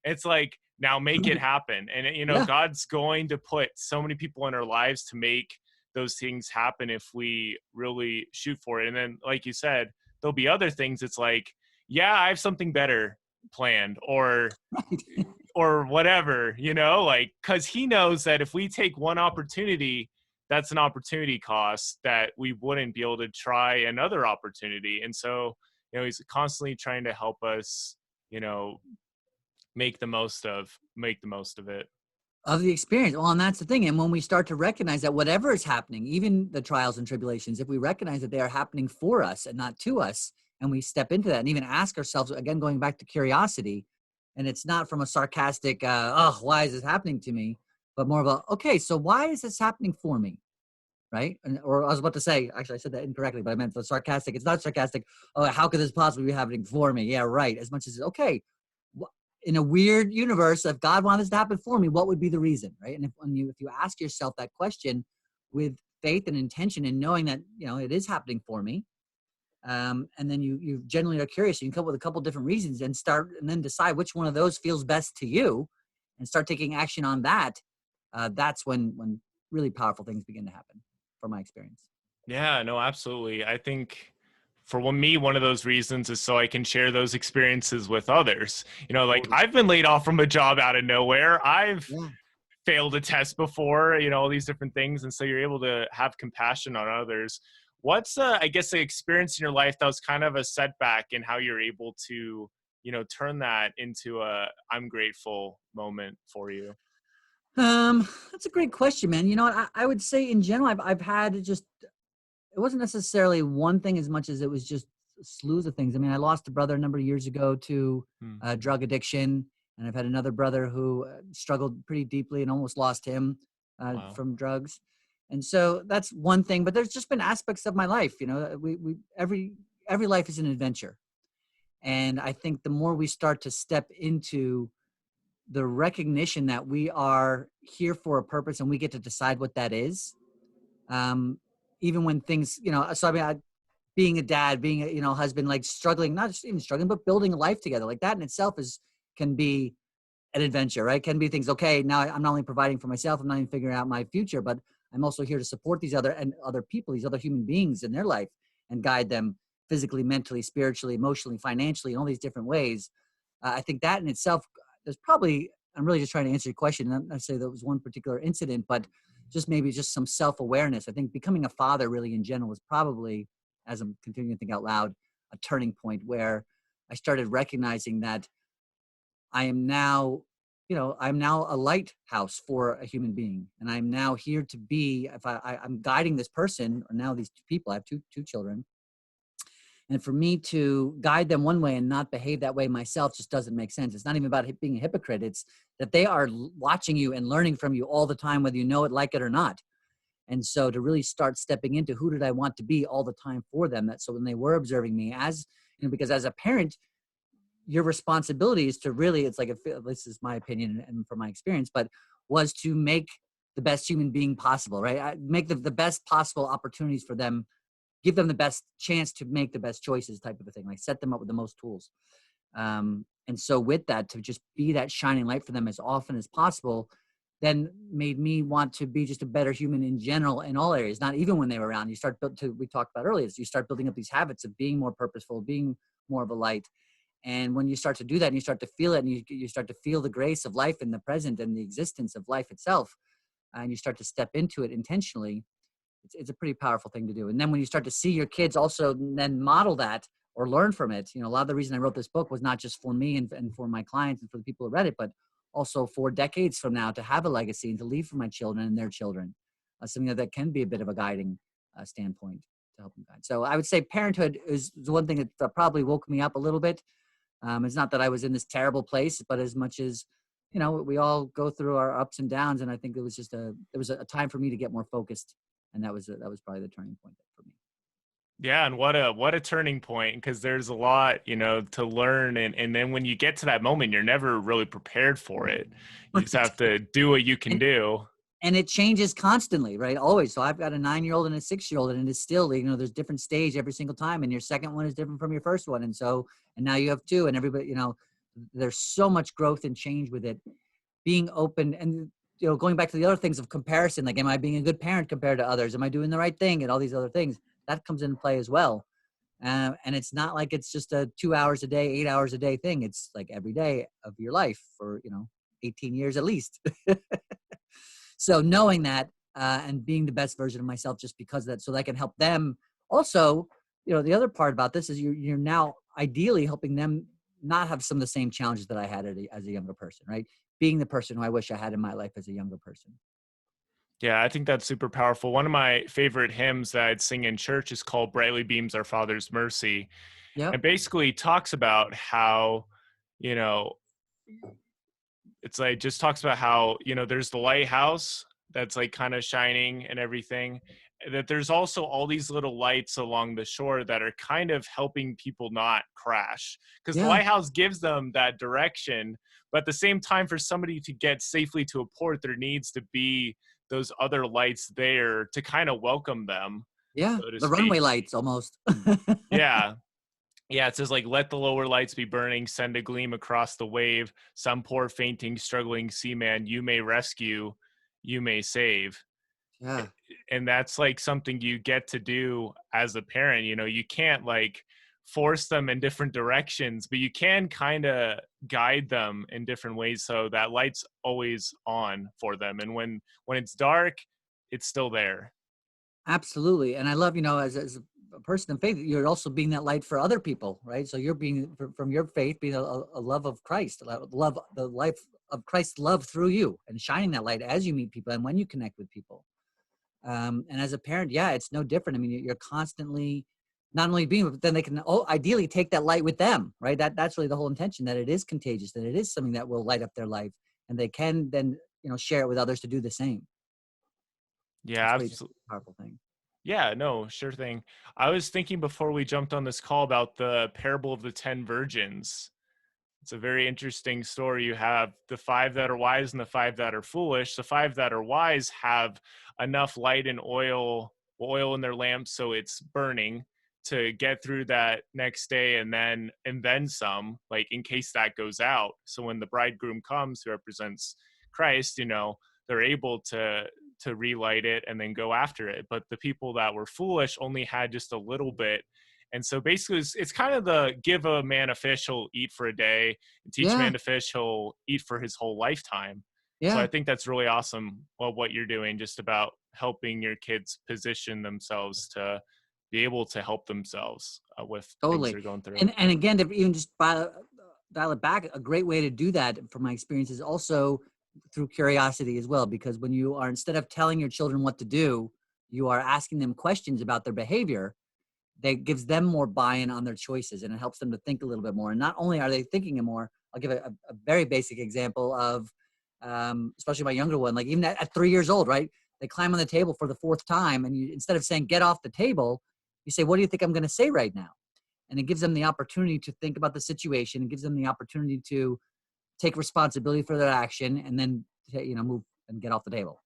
It's like, now make it Right. happen. And, Yeah. God's going to put so many people in our lives to make those things happen if we really shoot for it. And then, like you said, there'll be other things. It's like, yeah, I have something better planned, Right. or whatever, like, because he knows that if we take one opportunity, that's an opportunity cost that we wouldn't be able to try another opportunity. And so, he's constantly trying to help us, you know, make the most of it. Of the experience. Well, and that's the thing. And when we start to recognize that whatever is happening, even the trials and tribulations, if we recognize that they are happening for us and not to us, and we step into that and even ask ourselves, again, going back to curiosity, and it's not from a sarcastic, oh, why is this happening to me? But more of a, okay, so why is this happening for me? Right? Or I was about to say, actually, I said that incorrectly, but I meant the sarcastic. It's not sarcastic. Oh, how could this possibly be happening for me? Yeah, right. As much as, okay, in a weird universe, if God wanted this to happen for me, what would be the reason, right? And if you ask yourself that question with faith and intention, and knowing that it is happening for me, and then you generally are curious, you can come up with a couple different reasons and then decide which one of those feels best to you, and start taking action on that. That's when really powerful things begin to happen, from my experience. Yeah, no, absolutely. I think for me, one of those reasons is so I can share those experiences with others. Like, Totally. I've been laid off from a job out of nowhere. I've Yeah. failed a test before, all these different things. And so you're able to have compassion on others. What's, I guess, the experience in your life that was kind of a setback, and how you're able to, turn that into I'm grateful moment for you? That's a great question, man. You know what? I would say in general, I've had just, it wasn't necessarily one thing as much as it was just slews of things. I mean, I lost a brother a number of years ago to Hmm. drug addiction, and I've had another brother who struggled pretty deeply and almost lost him Wow. from drugs. And so that's one thing. But there's just been aspects of my life. We every life is an adventure, and I think the more we start to step into the recognition that we are here for a purpose and we get to decide what that is, um, even when things, so I mean, being a dad, being a husband, like struggling, not just even struggling, but building a life together, like that in itself can be an adventure, right? Can be things. Okay, now I'm not only providing for myself, I'm not even figuring out my future, but I'm also here to support these other people, these other human beings in their life, and guide them physically, mentally, spiritually, emotionally, financially, in all these different ways. I think that in itself, there's probably, I'm really just trying to answer your question. Not necessarily there was one particular incident, but just maybe just some self-awareness. I think becoming a father really in general was probably, as I'm continuing to think out loud, a turning point where I started recognizing that I am now, I'm now a lighthouse for a human being, and I'm now here to be. If I'm guiding this person, or now these two people, I have two children, and for me to guide them one way and not behave that way myself just doesn't make sense. It's not even about being a hypocrite. It's that they are watching you and learning from you all the time, whether you know it, like it or not. And so to really start stepping into who did I want to be all the time for them, that so when they were observing me, as because as a parent, your responsibility is to really, it's like, this is my opinion and from my experience, but was to make the best human being possible, right? Make the best possible opportunities for them, give them the best chance to make the best choices, type of a thing, like set them up with the most tools. And so with that, to just be that shining light for them as often as possible, then made me want to be just a better human in general in all areas, not even when they were around. You start we talked about earlier, is you start building up these habits of being more purposeful, being more of a light. And when you start to do that and you start to feel it, and you start to feel the grace of life in the present and the existence of life itself, and you start to step into it intentionally, it's a pretty powerful thing to do. And then when you start to see your kids also then model that or learn from it, a lot of the reason I wrote this book was not just for me and for my clients and for the people who read it, but also for decades from now to have a legacy and to leave for my children and their children, something that can be a bit of a guiding standpoint to help them guide. So I would say parenthood is the one thing that probably woke me up a little bit. It's not that I was in this terrible place, but as much as, we all go through our ups and downs. And I think it was just there was a time for me to get more focused. And that was probably the turning point for me. Yeah, and what a turning point, because there's a lot, to learn, and then when you get to that moment, you're never really prepared for it. You just have to do what you can And, do. and it changes constantly, right? Always. So I've got a 9-year-old and a 6-year-old, and it's still, there's different stage every single time, and your second one is different from your first one. And now you have two, and everybody, there's so much growth and change with it. Being open and, going back to the other things of comparison, like, am I being a good parent compared to others? Am I doing the right thing? And all these other things, that comes into play as well. And it's not like it's just a 2 hours a day, 8 hours a day thing. It's like every day of your life for, 18 years at least. So knowing that and being the best version of myself just because of that, so that I can help them. Also, the other part about this is you're now ideally helping them not have some of the same challenges that I had as a younger person, right? Being the person who I wish I had in my life as a younger person. Yeah, I think that's super powerful. One of my favorite hymns that I'd sing in church is called Brightly Beams Our Father's Mercy. Yep. And basically talks about how, you know, it's like just talks about how, there's the lighthouse that's like kind of shining and everything, that there's also all these little lights along the shore that are kind of helping people not crash, because the Yeah. lighthouse gives them that direction. But at the same time, for somebody to get safely to a port, there needs to be those other lights there to kind of welcome them, Yeah. so to The speak. runway lights almost. Yeah. Yeah, it says like, let the lower lights be burning, send a gleam across the wave. Some poor fainting, struggling seaman you may rescue, you may save. Yeah. And that's like something you get to do as a parent. You can't like force them in different directions, but you can kind of guide them in different ways so that light's always on for them. And when it's dark, it's still there. Absolutely. And I love, as a person of faith, you're also being that light for other people, right? So you're being, from your faith, being a love of Christ, love, the life of Christ's love through you, and shining that light as you meet people and when you connect with people. And as a parent, yeah, it's no different. I mean, you're constantly not only being, but then they can ideally take that light with them, right? That's really the whole intention, that it is contagious, that it is something that will light up their life, and they can then, share it with others to do the same. Yeah, It's pretty absolutely. powerful thing. Yeah, no, sure thing. I was thinking before we jumped on this call about the parable of the 10 virgins. It's a very interesting story. You have the 5 that are wise and the 5 that are foolish. The 5 that are wise have enough light and oil in their lamps, so it's burning to get through that next day, and then some, like in case that goes out. So when the bridegroom comes, who represents Christ, they're able to relight it and then go after it. But the people that were foolish only had just a little bit, And so basically it's kind of the give a man a fish, he'll eat for a day, and teach a Yeah. man to fish, he'll eat for his whole lifetime. So I Yeah. think that's really awesome. Well, what you're doing just about helping your kids position themselves to be able to help themselves with things Totally. they're going through. And again, to even just dial it back, a great way to do that from my experience is also through curiosity as well, because when you are, instead of telling your children what to do, you are asking them questions about their behavior, that gives them more buy-in on their choices, and it helps them to think a little bit more. And not only are they thinking more, I'll give a very basic example of, especially my younger one, like even at 3 years old, right? They climb on the table for the fourth time, and you, instead of saying, get off the table, you say, what do you think I'm going to say right now? And it gives them the opportunity to think about the situation. It gives them the opportunity to take responsibility for their action, and then, move and get off the table.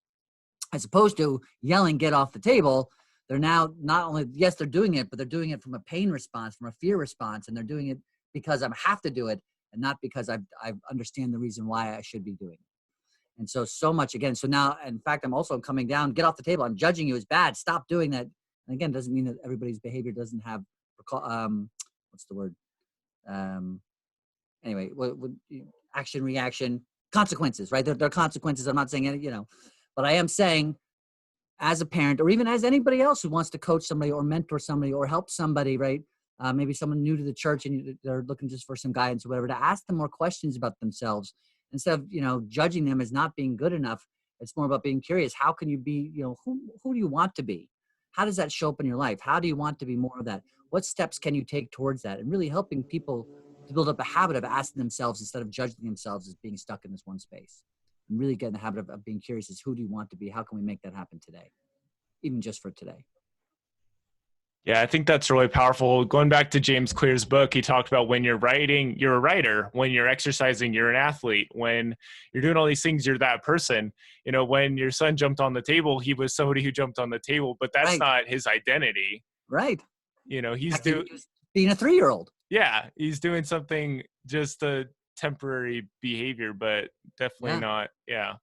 As opposed to yelling, get off the table, they're now not only, yes, they're doing it, but they're doing it from a pain response, from a fear response, and they're doing it because I have to do it, and not because I understand the reason why I should be doing it. And so much again. So now, in fact, I'm also coming down, get off the table. I'm judging you as bad. Stop doing that. And again, doesn't mean that everybody's behavior doesn't have, what's the word? Anyway, action, reaction, consequences, right? There are consequences. I'm not saying any, but I am saying, as a parent, or even as anybody else who wants to coach somebody or mentor somebody or help somebody, right? Maybe someone new to the church and they're looking just for some guidance or whatever, to ask them more questions about themselves instead of, judging them as not being good enough. It's more about being curious. How can you be, who do you want to be? How does that show up in your life? How do you want to be more of that? What steps can you take towards that? And really helping people to build up a habit of asking themselves instead of judging themselves as being stuck in this one space. And really get in the habit of being curious as who do you want to be? How can we make that happen today? Even just for today. Yeah, I think that's really powerful. Going back to James Clear's book, he talked about when you're writing, you're a writer. When you're exercising, you're an athlete. When you're doing all these things, you're that person. When your son jumped on the table, he was somebody who jumped on the table, but that's Right. not his identity. Right. He's He was being a 3-year-old. Yeah, he's doing something, just a temporary behavior, but definitely Yeah. not. Yeah.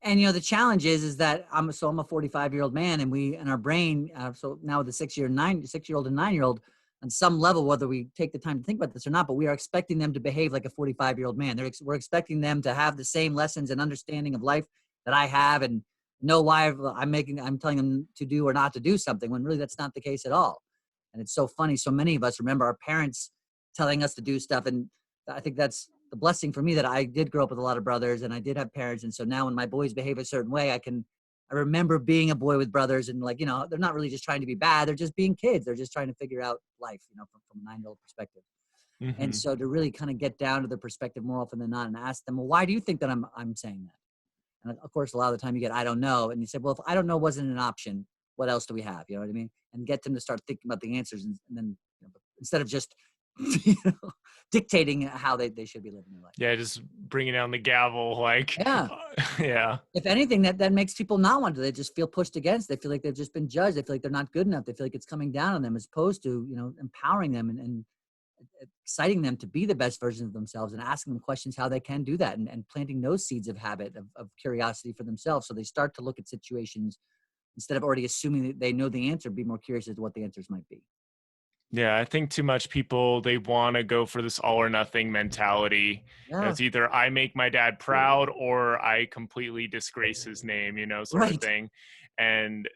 And the challenge is that I'm a 45-year-old man, and we in our brain. So now with the 6-year-old and 9-year-old, on some level, whether we take the time to think about this or not, but we are expecting them to behave like a 45-year-old man. We're expecting them to have the same lessons and understanding of life that I have, and know why I'm telling them to do or not to do something, when really that's not the case at all. And it's so funny. So many of us remember our parents telling us to do stuff, and I think that's the blessing for me, that I did grow up with a lot of brothers and I did have parents. And so now when my boys behave a certain way, I remember being a boy with brothers, and they're not really just trying to be bad. They're just being kids. They're just trying to figure out life, from a 9-year-old perspective. And Mm-hmm. so to really kind of get down to the perspective more often than not and ask them, well, why do you think that I'm saying that? And of course, a lot of the time you get, I don't know. And you say, well, if I don't know wasn't an option, what else do we have? You know what I mean? And get them to start thinking about the answers, and then instead of just dictating how they should be living their life. Yeah, just bringing down the gavel, like, Yeah. yeah. If anything, that makes people not want to. They just feel pushed against. They feel like they've just been judged. They feel like they're not good enough. They feel like it's coming down on them, as opposed to, empowering them and exciting them to be the best version of themselves, and asking them questions how they can do that, and planting those seeds of habit of curiosity for themselves. So they start to look at situations, instead of already assuming that they know the answer, be more curious as to what the answers might be. Yeah, I think too much people, they want to go for this all or nothing mentality. Yeah. It's either I make my dad proud or I completely disgrace his name, sort of Right. thing. And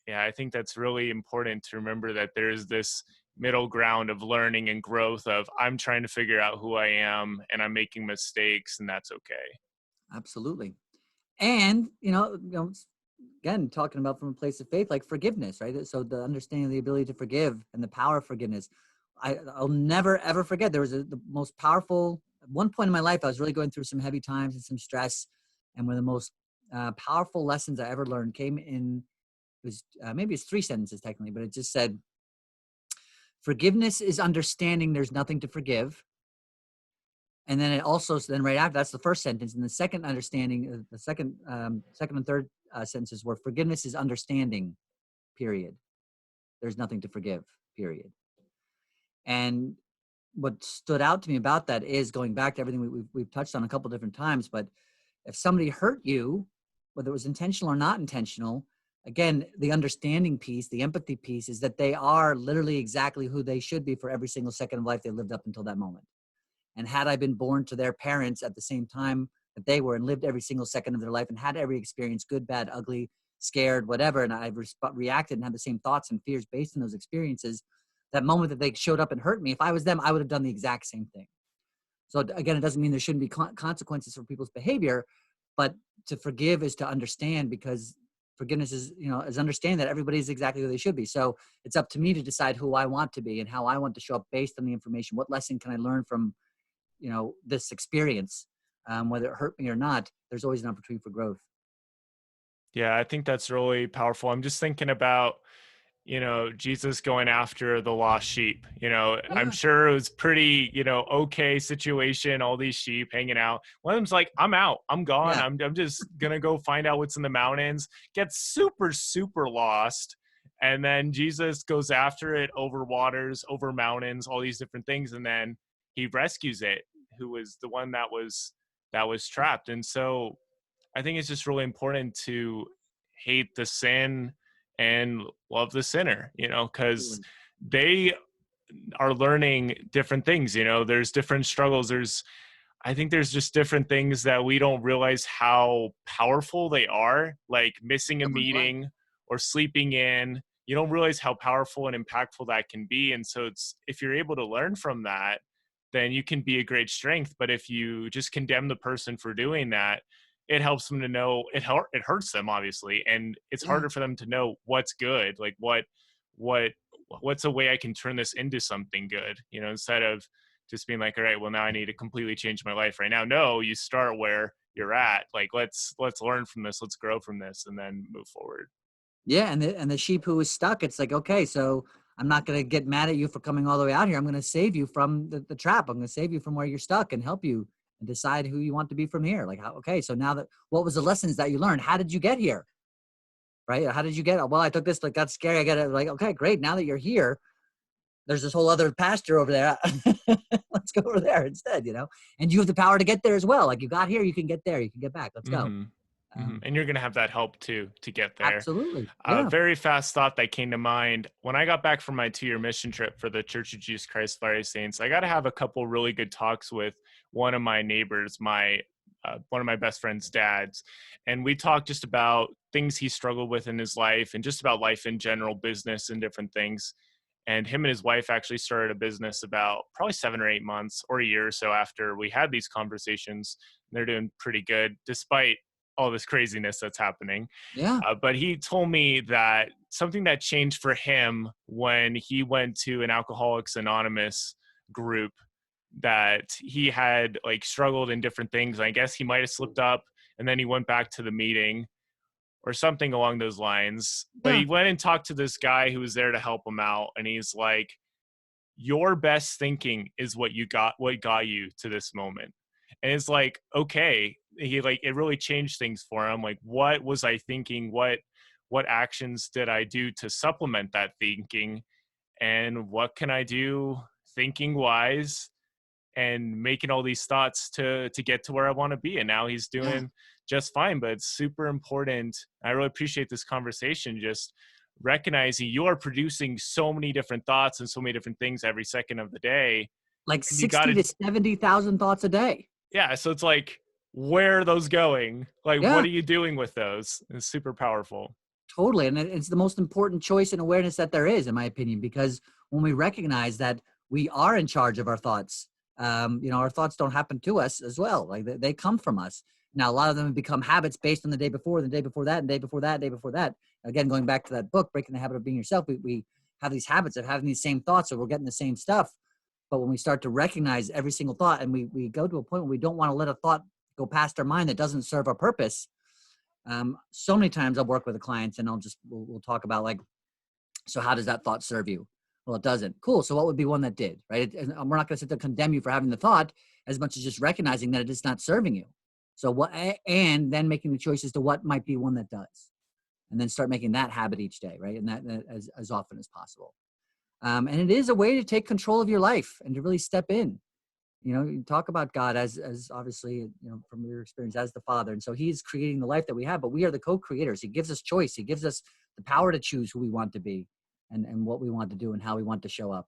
yeah, I think that's really important to remember, that there's this middle ground of learning and growth, of I'm trying to figure out who I am and I'm making mistakes, and that's okay. Absolutely. And, again, talking about from a place of faith, like forgiveness, right? So the understanding, the ability to forgive, and the power of forgiveness. I'll never, ever forget. There was the most powerful, at one point in my life, I was really going through some heavy times and some stress. And one of the most powerful lessons I ever learned came in, it was maybe it's 3 sentences technically, but it just said, forgiveness is understanding there's nothing to forgive. And then it also, so then right after, that's the first sentence. And the second understanding, the second and third sentences were, forgiveness is understanding, period. There's nothing to forgive, period. And what stood out to me about that is, going back to everything we've touched on a couple different times, but if somebody hurt you, whether it was intentional or not intentional, again, the understanding piece, the empathy piece is that they are literally exactly who they should be for every single second of life they lived up until that moment. And had I been born to their parents at the same time that they were and lived every single second of their life and had every experience, good, bad, ugly, scared, whatever, and I reacted and had the same thoughts and fears based on those experiences, that moment that they showed up and hurt me, if I was them, I would have done the exact same thing. So again, it doesn't mean there shouldn't be consequences for people's behavior, but to forgive is to understand, because forgiveness is, is understand that everybody's exactly who they should be. So it's up to me to decide who I want to be and how I want to show up based on the information. What lesson can I learn from, this experience? Whether it hurt me or not, there's always an opportunity for growth. Yeah, I think that's really powerful. I'm just thinking about, Jesus going after the lost sheep. I'm Yeah. sure it was pretty, okay situation, all these sheep hanging out. One of them's like, I'm out, I'm gone. Yeah. I'm just gonna go find out what's in the mountains, gets super, super lost. And then Jesus goes after it over waters, over mountains, all these different things. And then he rescues it, who was the one that was trapped. And so I think it's just really important to hate the sin and love the sinner, because Absolutely. they are learning different things. There's different struggles. I think there's just different things that we don't realize how powerful they are, like missing a Different way. meeting or sleeping in. You don't realize how powerful and impactful that can be. And so if you're able to learn from that, then you can be a great strength. But if you just condemn the person for doing that, it helps them to know it hurts them, obviously, and it's Yeah. harder for them to know what's good, like what what's a way I can turn this into something good, instead of just being like, all right, well, now I need to completely change my life right now. No, you start where you're at. Like, let's learn from this, let's grow from this, and then move forward. Yeah, and the sheep who was stuck, it's like, okay, so I'm not going to get mad at you for coming all the way out here. I'm going to save you from the trap. I'm going to save you from where you're stuck and help you and decide who you want to be from here. Like, okay, so now that, what was the lessons that you learned? How did you get here? Right? How did you get? Well, I took this, like, that's scary. I got it. Like, okay, great. Now that you're here, there's this whole other pasture over there. Let's go over there instead, and you have the power to get there as well. Like, you got here, you can get there, you can get back. Let's go. Mm-hmm. Mm-hmm. Um, And you're going to have that help too to get there. Absolutely. A Yeah. very fast thought that came to mind when I got back from my 2-year mission trip for the Church of Jesus Christ of Latter-day Saints. I got to have a couple really good talks with one of my neighbors, one of my best friend's dads, and we talked just about things he struggled with in his life and just about life in general, business and different things. And him and his wife actually started a business about probably 7 or 8 months or a year or so after we had these conversations. They're doing pretty good despite all this craziness that's happening. Yeah. But he told me that something that changed for him when he went to an Alcoholics Anonymous group, that he had like struggled in different things. I guess he might have slipped up and then he went back to the meeting or something along those lines. But Yeah. he went and talked to this guy who was there to help him out. And he's like, your best thinking is what got you to this moment. And it's like, okay, he like, it really changed things for him. Like, what was I thinking? What actions did I do to supplement that thinking? And what can I do thinking wise and making all these thoughts to get to where I want to be? And now he's Yeah. doing just fine. But it's super important. I really appreciate this conversation, just recognizing you are producing so many different thoughts and so many different things every second of the day. Like And you got 60 to, to 70,000 thoughts a day. yeah. So it's like, where are those going? Like, what Yeah, are you doing with those? It's super powerful. totally. And it's the most important choice and awareness that there is, in my opinion, because when we recognize that we are in charge of our thoughts, our thoughts don't happen to us as well. Like, they come from us. Now, a lot of them become habits based on the day before, the day before that, and day before that, day before that. Again, going back to that book, Breaking the Habit of Being Yourself, we have these habits of having these same thoughts, so we're getting the same stuff. But when we start to recognize every single thought, and we go to a point where we don't want to let a thought go past our mind that doesn't serve our purpose. So many times I'll work with the clients and we'll talk about, like, so how does that thought serve you? Well, it doesn't. Cool. So what would be one that did, right? And we're not going to sit there and condemn you for having the thought, as much as just recognizing that it is not serving you. So and then making the choice as to what might be one that does, and then start making that habit each day, right? And that as often as possible. And it is a way to take control of your life and to really step in. You talk about God as obviously, from your experience as the Father, and so He's creating the life that we have, but we are the co-creators. He gives us choice. He gives us the power to choose who we want to be, and what we want to do, and how we want to show up.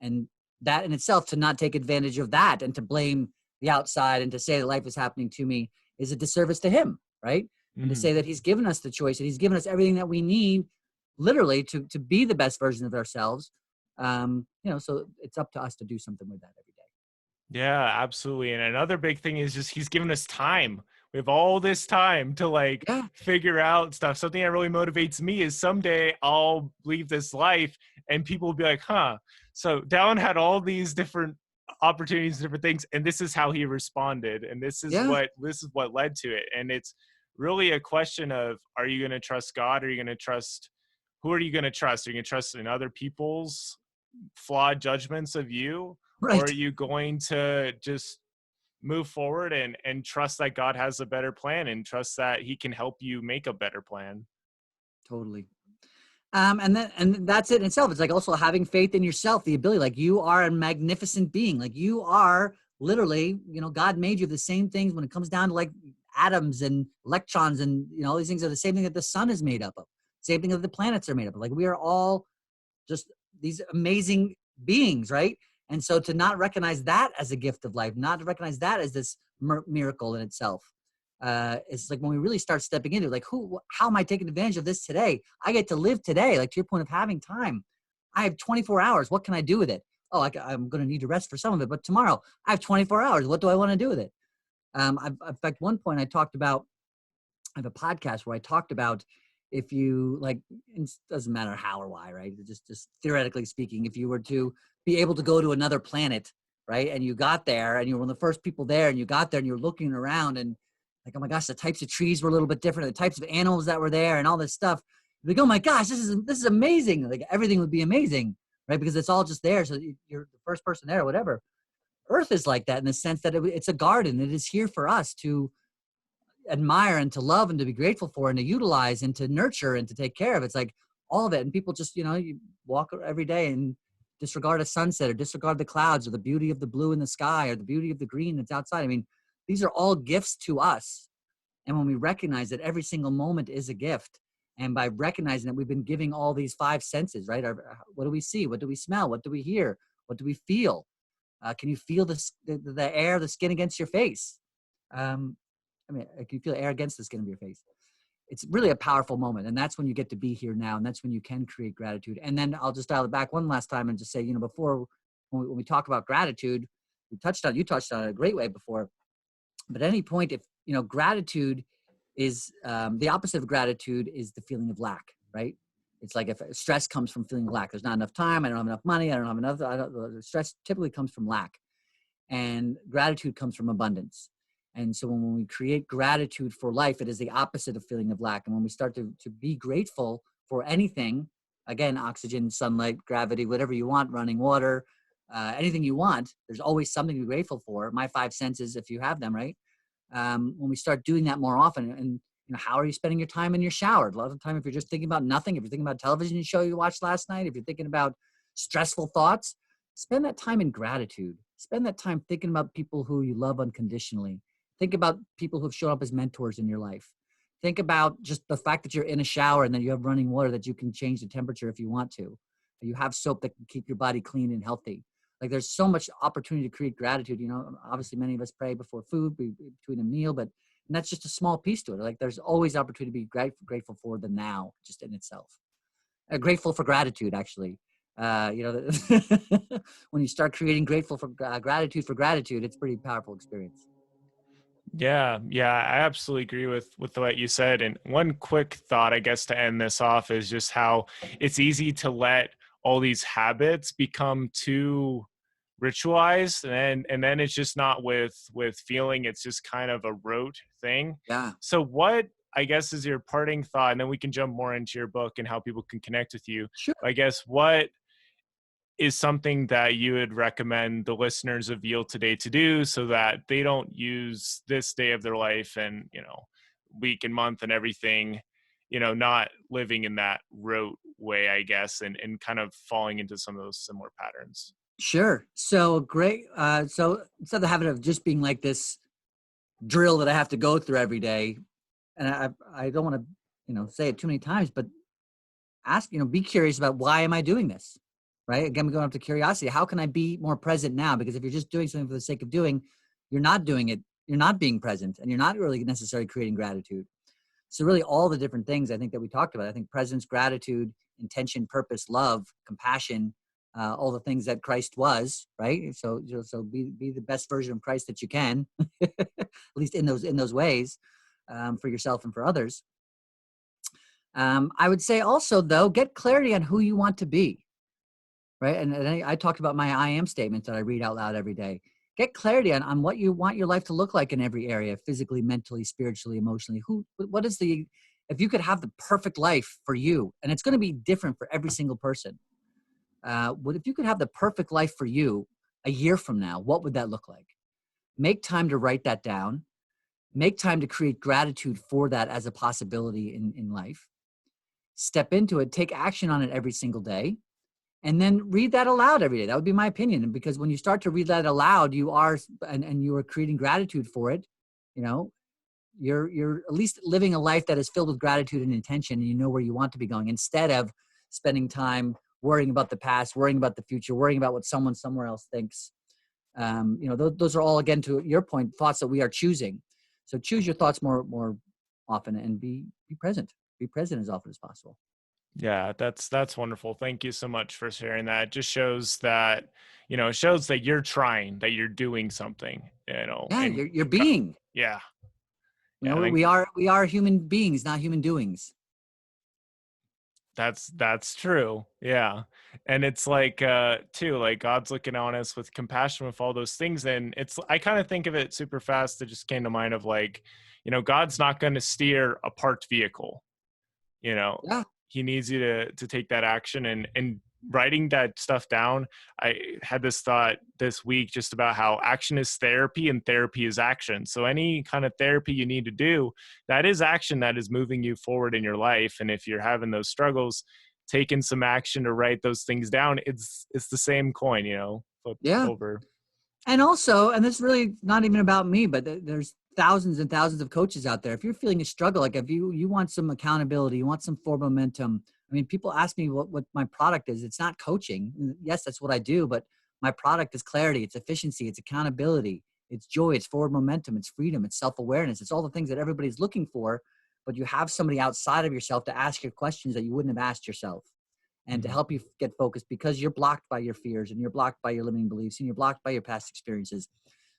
And that in itself, to not take advantage of that and to blame the outside and to say that life is happening to me is a disservice to Him, right? And to Mhm. say that He's given us the choice and He's given us everything that we need, literally, to be the best version of ourselves. So it's up to us to do something with that every day. Yeah, absolutely. And another big thing is just he's given us time. We have all this time to like Yeah, figure out stuff. Something that really motivates me is someday I'll leave this life and people will be like, huh. So Dallin had all these different opportunities, different things, and this is how he responded. And yeah, this is what led to it. And it's really a question of, are you gonna trust God? Are you gonna trust who are you gonna trust? Are you gonna trust in other people's flawed judgments of you, or are right, you going to just move forward and trust that God has a better plan and trust that he can help you make a better plan? totally. And that's it in itself. It's like also having faith in yourself, the ability, like you are a magnificent being. Like you are literally, God made you of the same things when it comes down to like atoms and electrons and all these things are the same thing that the sun is made up of. Same thing that the planets are made up of. Like we are all just these amazing beings, right? And so to not recognize that as a gift of life, not to recognize that as this miracle in itself, it's like when we really start stepping into it, like how am I taking advantage of this today? I get to live today, like to your point of having time. I have 24 hours. What can I do with it? Oh, I'm going to need to rest for some of it, but tomorrow I have 24 hours. What do I want to do with it? In fact, one point I talked about, I have a podcast where I talked about if you like, it doesn't matter how or why, right? Just theoretically speaking, if you were to be able to go to another planet, right, and you got there and you were one of the first people there, and you got there and you're looking around and like, oh my gosh, the types of trees were a little bit different, the types of animals that were there, and all this stuff. Like, oh my gosh, this is amazing. Like everything would be amazing, right? Because it's all just there. So you're the first person there, or whatever. Earth is like that in the sense that it's a garden. It is here for us to admire and to love and to be grateful for and to utilize and to nurture and to take care of. It's like all of it. And people just, you walk every day and disregard a sunset or disregard the clouds or the beauty of the blue in the sky or the beauty of the green that's outside. I mean, these are all gifts to us. And when we recognize that every single moment is a gift, and by recognizing that we've been giving all these five senses, right? What do we see? What do we smell? What do we hear? What do we feel? Can you feel the air, the skin against your face? Um, like you feel air against the skin of your face. It's really a powerful moment. And that's when you get to be here now. And that's when you can create gratitude. And then I'll just dial it back one last time and just say, before when we talk about gratitude, you touched on it a great way before. But at any point, if, gratitude is the opposite of gratitude is the feeling of lack, right? It's like if stress comes from feeling lack, there's not enough time. I don't have enough money. I don't have enough. Stress typically comes from lack, and gratitude comes from abundance. And so when we create gratitude for life, it is the opposite of feeling of lack. And when we start to be grateful for anything, again, oxygen, sunlight, gravity, whatever you want, running water, anything you want, there's always something to be grateful for. My five senses, if you have them, right? When we start doing that more often, and how are you spending your time in your shower? A lot of the time, if you're just thinking about nothing, if you're thinking about television show you watched last night, if you're thinking about stressful thoughts, spend that time in gratitude. Spend that time thinking about people who you love unconditionally. Think about people who've shown up as mentors in your life. Think about just the fact that you're in a shower and then you have running water that you can change the temperature if you want to. You have soap that can keep your body clean and healthy. Like there's so much opportunity to create gratitude. Obviously many of us pray before food, between a meal, but and that's just a small piece to it. Like there's always opportunity to be grateful for the now, just in itself. Grateful for gratitude, actually. When you start creating grateful for gratitude, it's a pretty powerful experience. Yeah, yeah, I absolutely agree with what you said. And one quick thought, I guess, to end this off is just how it's easy to let all these habits become too ritualized, and then it's just not with feeling. It's just kind of a rote thing. Yeah, So, what I guess is your parting thought, and then we can jump more into your book and how people can connect with you. sure. I guess what is something that you would recommend the listeners of Yield Today to do so that they don't use this day of their life and, week and month and everything, not living in that rote way, I guess, and kind of falling into some of those similar patterns? Sure. So great. So instead of the habit of just being like this drill that I have to go through every day, and I don't want to, say it too many times, but ask, be curious about why am I doing this? Right. Again, we're going up to curiosity. How can I be more present now? Because if you're just doing something for the sake of doing, you're not doing it. You're not being present, and you're not really necessarily creating gratitude. So really all the different things I think that we talked about, I think presence, gratitude, intention, purpose, love, compassion, all the things that Christ was, right? So be the best version of Christ that you can, at least in those ways, for yourself and for others. I would say also though, get clarity on who you want to be, right? And I talked about my I am statement that I read out loud every day. Get clarity on what you want your life to look like in every area, physically, mentally, spiritually, emotionally. What is if you could have the perfect life for you, and it's going to be different for every single person. What if you could have the perfect life for you a year from now? What would that look like? Make time to write that down. Make time to create gratitude for that as a possibility in life. Step into it, take action on it every single day, and then read that aloud every day. That would be my opinion. And because when you start to read that aloud, you are, and you are creating gratitude for it, you know, you're at least living a life that is filled with gratitude and intention, and you know where you want to be going, instead of spending time worrying about the past, worrying about the future, worrying about what someone somewhere else thinks. Those are all, again, to your point, thoughts that we are choosing. So choose your thoughts more often, and be present. Be present as often as possible. Yeah, that's wonderful. Thank you so much for sharing that. It just shows that, it shows that you're trying, that you're doing something, Yeah, and you're being. yeah, You yeah, know, I think we are human beings, not human doings. that's true. Yeah. And it's like too, like God's looking on us with compassion with all those things. And I kind of think of it super fast. It just came to mind of like, God's not going to steer a parked vehicle. you know Yeah, he needs you to take that action. And writing that stuff down, I had this thought this week just about how action is therapy and therapy is action. So any kind of therapy you need to do, that is action, that is moving you forward in your life. And if you're having those struggles, taking some action to write those things down, it's the same coin, flipped yeah. over. And also, and this is really not even about me, but there's thousands and thousands of coaches out there. If you're feeling a struggle, like if you want some accountability, you want some forward momentum. I mean, people ask me what my product is. It's not coaching. Yes, that's what I do, but my product is clarity, it's efficiency, it's accountability, it's joy, it's forward momentum, it's freedom, it's self-awareness. It's all the things that everybody's looking for, but you have somebody outside of yourself to ask your questions that you wouldn't have asked yourself, and to Mhm. help you get focused, because you're blocked by your fears, and you're blocked by your limiting beliefs, and you're blocked by your past experiences.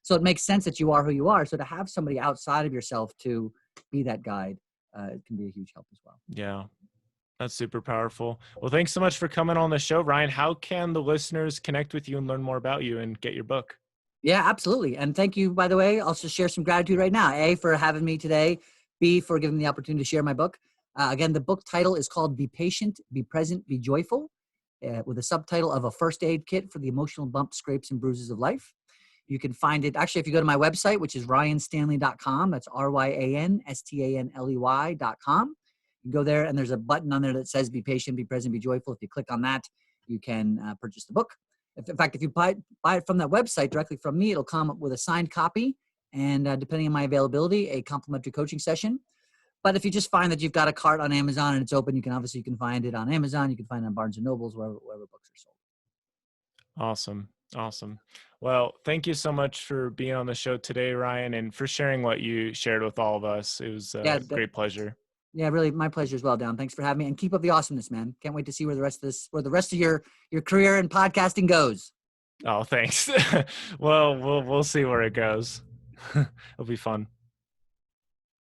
So it makes sense that you are who you are. So to have somebody outside of yourself to be that guide, it can be a huge help as well. Yeah, that's super powerful. Well, thanks so much for coming on the show, Ryan. How can the listeners connect with you and learn more about you and get your book? Yeah, absolutely. And thank you, by the way. I'll just share some gratitude right now. A, for having me today. B, for giving me the opportunity to share my book. Again, the book title is called Be Patient, Be Present, Be Joyful, with a subtitle of A First Aid Kit for the Emotional Bumps, Scrapes, and Bruises of Life. You can find it, actually, if you go to my website, which is ryanstanley.com. That's ryanstanley.com. You can go there, and there's a button on there that says Be Patient, Be Present, Be Joyful. If you click on that, you can purchase the book. In fact, if you buy it from that website directly from me, it'll come with a signed copy, and depending on my availability, a complimentary coaching session. But if you just find that you've got a cart on Amazon and it's open, you can find it on Amazon. You can find it on Barnes and Nobles, wherever books are sold. Awesome. Awesome. Well, thank you so much for being on the show today, Ryan, and for sharing what you shared with all of us. It was Yeah, a great pleasure. yeah, really, my pleasure as well, Down. Thanks for having me, and keep up the awesomeness, man. Can't wait to see where the rest of your career in podcasting goes. Oh, thanks. Well, we'll see where it goes. It'll be fun.